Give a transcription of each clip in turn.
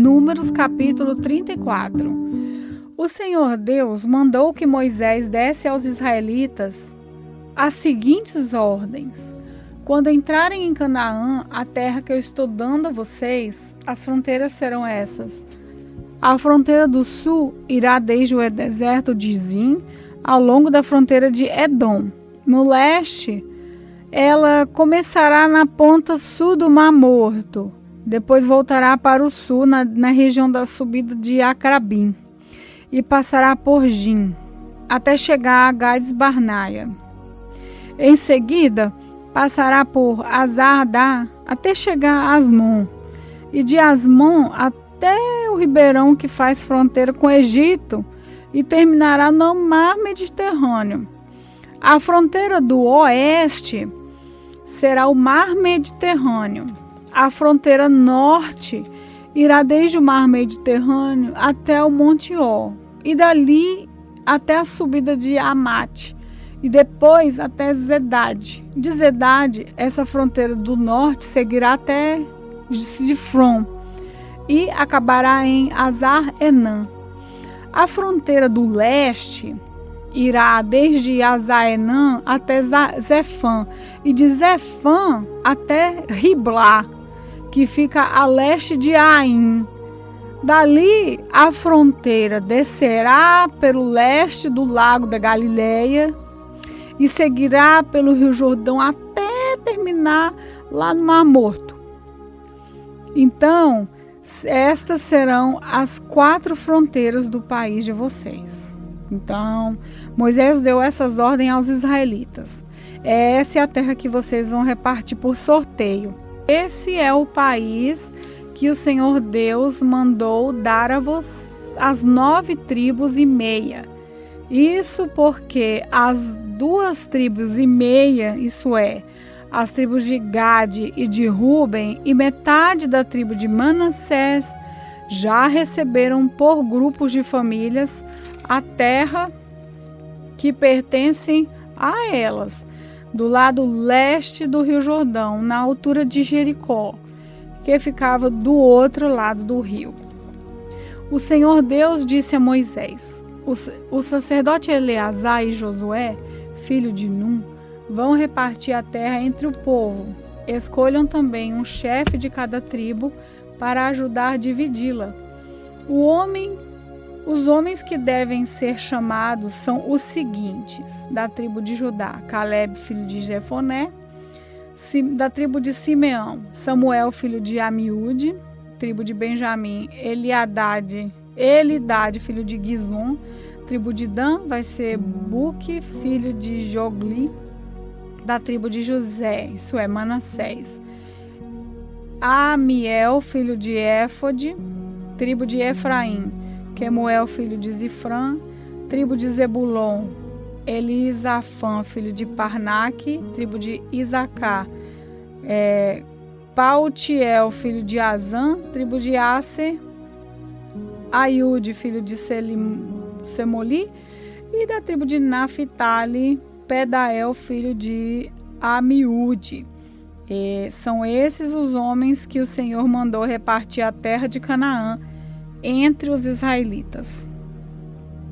Números capítulo 34. O Senhor Deus mandou que Moisés desse aos israelitas as seguintes ordens: quando entrarem em Canaã, a terra que eu estou dando a vocês, as fronteiras serão essas. A fronteira do sul irá desde o deserto de Zin ao longo da fronteira de Edom. No leste, ela começará na ponta sul do Mar Morto. Depois voltará para o sul, na região da subida de Acrabim, e passará por Jim, até chegar a Gades Barneia. Em seguida, passará por Azardá, até chegar a Asmon, e de Asmon até o ribeirão que faz fronteira com o Egito, e terminará no Mar Mediterrâneo. A fronteira do oeste será o Mar Mediterrâneo. A fronteira norte irá desde o Mar Mediterrâneo até o Monte Ó, e dali até a subida de Amate, e depois até Zedade. De Zedade, essa fronteira do norte seguirá até Zifron e acabará em Azar-Enã. A fronteira do leste irá desde Azar-Enã até Zefã, e de Zefã até Riblá, que fica a leste de Aim. Dali, a fronteira descerá pelo leste do Lago da Galileia e seguirá pelo Rio Jordão até terminar lá no Mar Morto. Então, estas serão as 4 fronteiras do país de vocês. Então, Moisés deu essas ordens aos israelitas. Essa é a terra que vocês vão repartir por sorteio. Esse é o país que o Senhor Deus mandou dar a vocês, as 9 tribos e meia. Isso porque as 2 tribos e meia, isso é, as tribos de Gade e de Ruben e metade da tribo de Manassés, já receberam por grupos de famílias a terra que pertencem a elas, do lado leste do Rio Jordão, na altura de Jericó, que ficava do outro lado do rio. O Senhor Deus disse a Moisés: o sacerdote Eleazar e Josué, filho de Num, vão repartir a terra entre o povo. Escolham também um chefe de cada tribo para ajudar a dividi-la. Os homens que devem ser chamados são os seguintes: da tribo de Judá, Caleb, filho de Jefoné; da tribo de Simeão, Samuel, filho de Amiúde; tribo de Benjamim, Elidade, filho de Guizom; tribo de Dan vai ser Buque, filho de Jogli; da tribo de José, isso é Manassés, Amiel, filho de Éfode; tribo de Efraim, Quemuel, filho de Zifrã; tribo de Zebulon, Elisafã, filho de Parnaque; tribo de Isacar, Pautiel, filho de Azã; tribo de Aser, Aiude, filho de Semoli; e da tribo de Naphtali, Pedael, filho de Amiúde. São esses os homens que o Senhor mandou repartir a terra de Canaã entre os israelitas.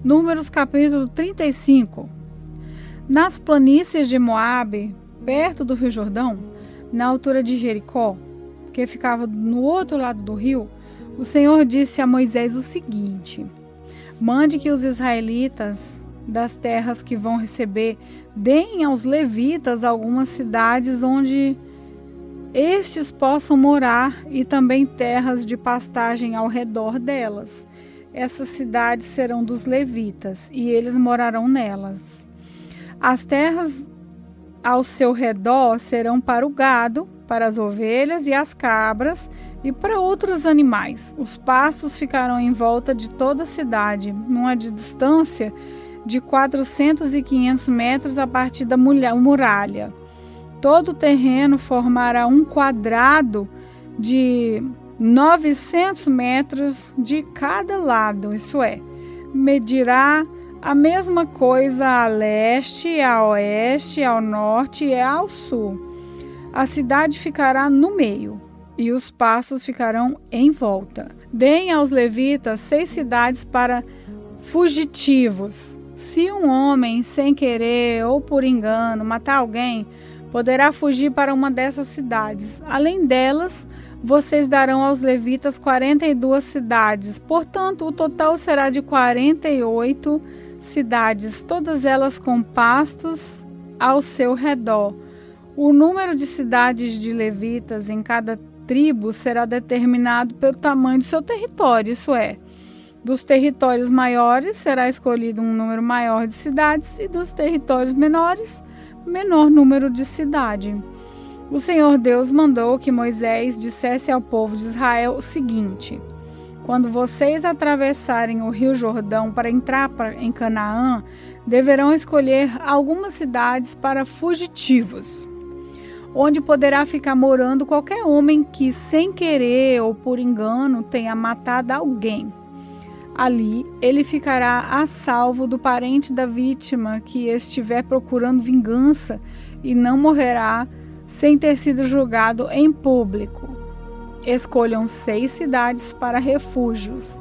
Números capítulo 35. Nas planícies de Moabe, perto do Rio Jordão, na altura de Jericó, que ficava no outro lado do rio, o Senhor disse a Moisés o seguinte: mande que os israelitas das terras que vão receber deem aos levitas algumas cidades onde estes possam morar, e também terras de pastagem ao redor delas. Essas cidades serão dos levitas, e eles morarão nelas. As terras ao seu redor serão para o gado, para as ovelhas e as cabras, e para outros animais. Os pastos ficarão em volta de toda a cidade, numa distância de 400 e 500 metros a partir da muralha. Todo o terreno formará um quadrado de 900 metros de cada lado, isso é, medirá a mesma coisa a leste, a oeste, ao norte e ao sul. A cidade ficará no meio e os pastos ficarão em volta. Deem aos levitas 6 cidades para fugitivos. Se um homem, sem querer ou por engano, matar alguém, poderá fugir para uma dessas cidades. Além delas, vocês darão aos levitas 42 cidades. Portanto, o total será de 48 cidades, todas elas com pastos ao seu redor. O número de cidades de levitas em cada tribo será determinado pelo tamanho do seu território, isso é, dos territórios maiores será escolhido um número maior de cidades e dos territórios menores, menor número de cidade. O Senhor Deus mandou que Moisés dissesse ao povo de Israel o seguinte: quando vocês atravessarem o rio Jordão para entrar em Canaã, deverão escolher algumas cidades para fugitivos, onde poderá ficar morando qualquer homem que, sem querer ou por engano, tenha matado alguém. Ali, ele ficará a salvo do parente da vítima que estiver procurando vingança e não morrerá sem ter sido julgado em público. Escolham 6 cidades para refúgios,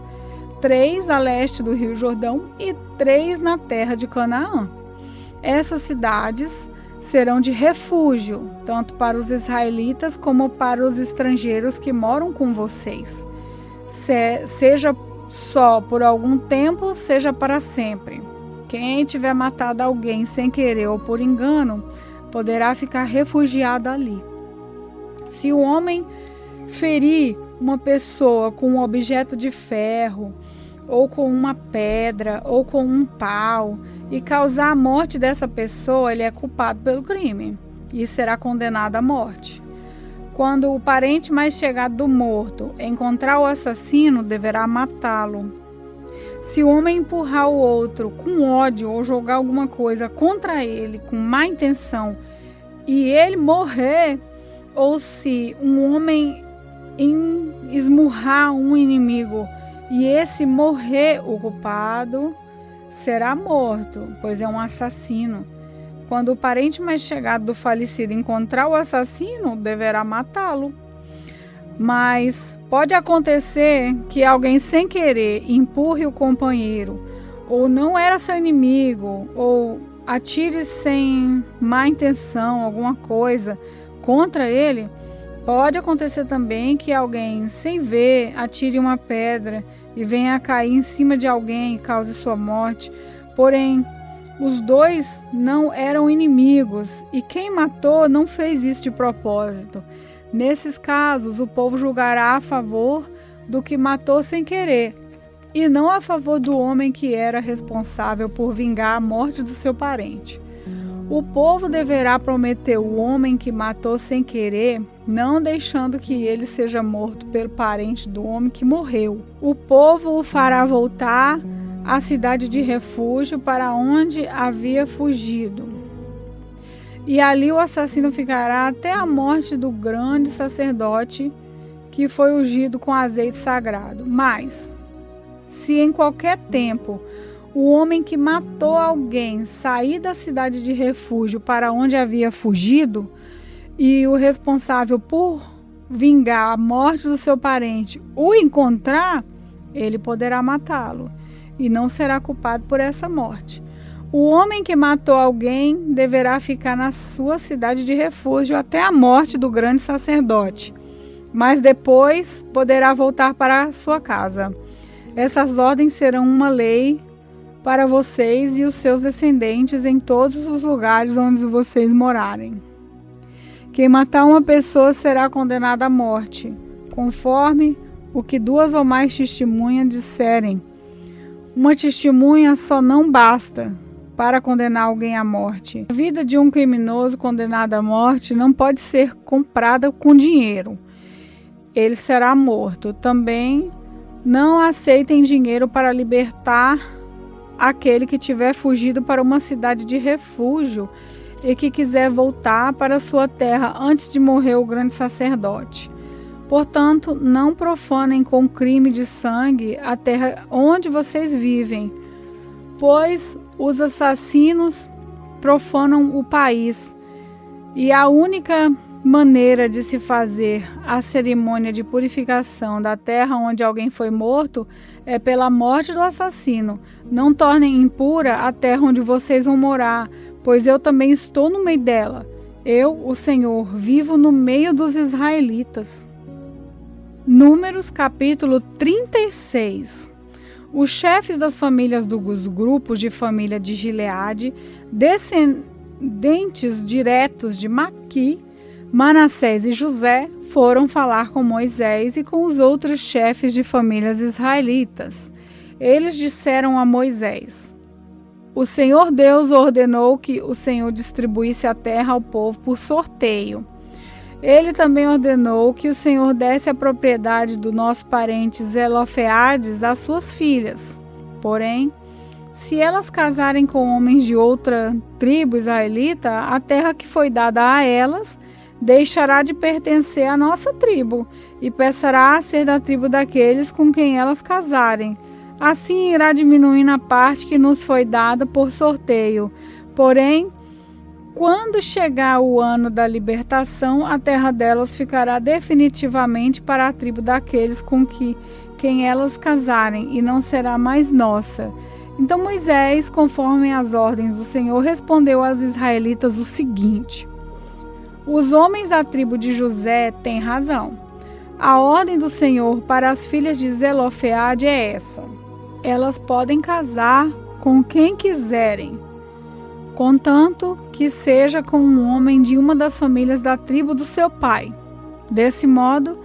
3 a leste do Rio Jordão e 3 na terra de Canaã. Essas cidades serão de refúgio, tanto para os israelitas como para os estrangeiros que moram com vocês. Seja só por algum tempo, seja para sempre. Quem tiver matado alguém sem querer ou por engano, poderá ficar refugiado ali. Se o homem ferir uma pessoa com um objeto de ferro, ou com uma pedra, ou com um pau, e causar a morte dessa pessoa, ele é culpado pelo crime e será condenado à morte. Quando o parente mais chegado do morto encontrar o assassino, deverá matá-lo. Se o homem empurrar o outro com ódio ou jogar alguma coisa contra ele com má intenção e ele morrer, ou se um homem esmurrar um inimigo e esse morrer, o culpado será morto, pois é um assassino. Quando o parente mais chegado do falecido encontrar o assassino, deverá matá-lo. Mas pode acontecer que alguém sem querer empurre o companheiro, ou não era seu inimigo, ou atire sem má intenção alguma coisa contra ele. Pode acontecer também que alguém sem ver atire uma pedra e venha a cair em cima de alguém e cause sua morte. Porém, os dois não eram inimigos e quem matou não fez isso de propósito. Nesses casos, o povo julgará a favor do que matou sem querer e não a favor do homem que era responsável por vingar a morte do seu parente. O povo deverá prometer o homem que matou sem querer, não deixando que ele seja morto pelo parente do homem que morreu. O povo o fará voltar à cidade de refúgio para onde havia fugido. E ali o assassino ficará até a morte do grande sacerdote que foi ungido com azeite sagrado. Mas, se em qualquer tempo o homem que matou alguém sair da cidade de refúgio para onde havia fugido, e o responsável por vingar a morte do seu parente o encontrar, ele poderá matá-lo e não será culpado por essa morte. O homem que matou alguém deverá ficar na sua cidade de refúgio até a morte do grande sacerdote, mas depois poderá voltar para sua casa. Essas ordens serão uma lei para vocês e os seus descendentes em todos os lugares onde vocês morarem. Quem matar uma pessoa será condenado à morte, conforme o que 2 ou mais testemunhas disserem. Uma testemunha só não basta para condenar alguém à morte. A vida de um criminoso condenado à morte não pode ser comprada com dinheiro. Ele será morto. Também não aceitem dinheiro para libertar aquele que tiver fugido para uma cidade de refúgio e que quiser voltar para sua terra antes de morrer o grande sacerdote. Portanto, não profanem com crime de sangue a terra onde vocês vivem, pois os assassinos profanam o país, e a única maneira de se fazer a cerimônia de purificação da terra onde alguém foi morto é pela morte do assassino. Não tornem impura a terra onde vocês vão morar, pois eu também estou no meio dela. Eu, o Senhor, vivo no meio dos israelitas. Números capítulo 36. Os chefes das famílias dos grupos de família de Gileade, descendentes diretos de Maqui, Manassés e José, foram falar com Moisés e com os outros chefes de famílias israelitas. Eles disseram a Moisés: O Senhor Deus ordenou que o Senhor distribuísse a terra ao povo por sorteio. Ele também ordenou que o Senhor desse a propriedade do nosso parente Zelofeades às suas filhas. Porém, se elas casarem com homens de outra tribo israelita, a terra que foi dada a elas deixará de pertencer à nossa tribo e passará a ser da tribo daqueles com quem elas casarem. Assim irá diminuindo a parte que nos foi dada por sorteio. Porém, quando chegar o ano da libertação, a terra delas ficará definitivamente para a tribo daqueles com quem elas casarem, e não será mais nossa. Então Moisés, conforme as ordens do Senhor, respondeu aos israelitas o seguinte: Os homens da tribo de José têm razão. A ordem do Senhor para as filhas de Zelofeade é essa: elas podem casar com quem quiserem, contanto que seja com um homem de uma das famílias da tribo do seu pai. Desse modo,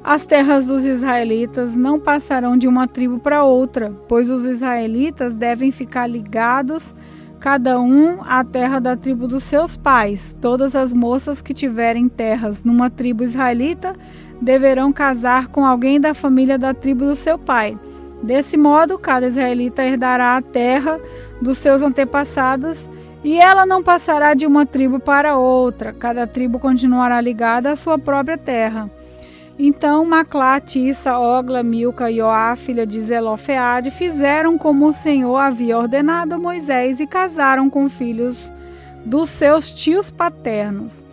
as terras dos israelitas não passarão de uma tribo para outra, pois os israelitas devem ficar ligados, cada um à terra da tribo dos seus pais. Todas as moças que tiverem terras numa tribo israelita deverão casar com alguém da família da tribo do seu pai. Desse modo, cada israelita herdará a terra dos seus antepassados, e ela não passará de uma tribo para outra. Cada tribo continuará ligada à sua própria terra. Então Maclá, Tissa, Ogla, Milca e Joá, filha de Zelofeade, fizeram como o Senhor havia ordenado a Moisés e casaram com filhos dos seus tios paternos.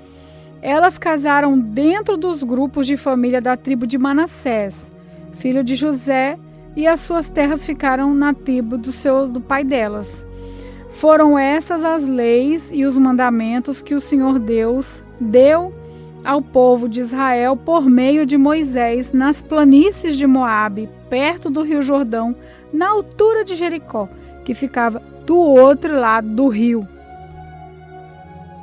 Elas casaram dentro dos grupos de família da tribo de Manassés, filho de José, e as suas terras ficaram na tribo do pai delas. Foram essas as leis e os mandamentos que o Senhor Deus deu ao povo de Israel por meio de Moisés nas planícies de Moabe, perto do rio Jordão, na altura de Jericó, que ficava do outro lado do rio.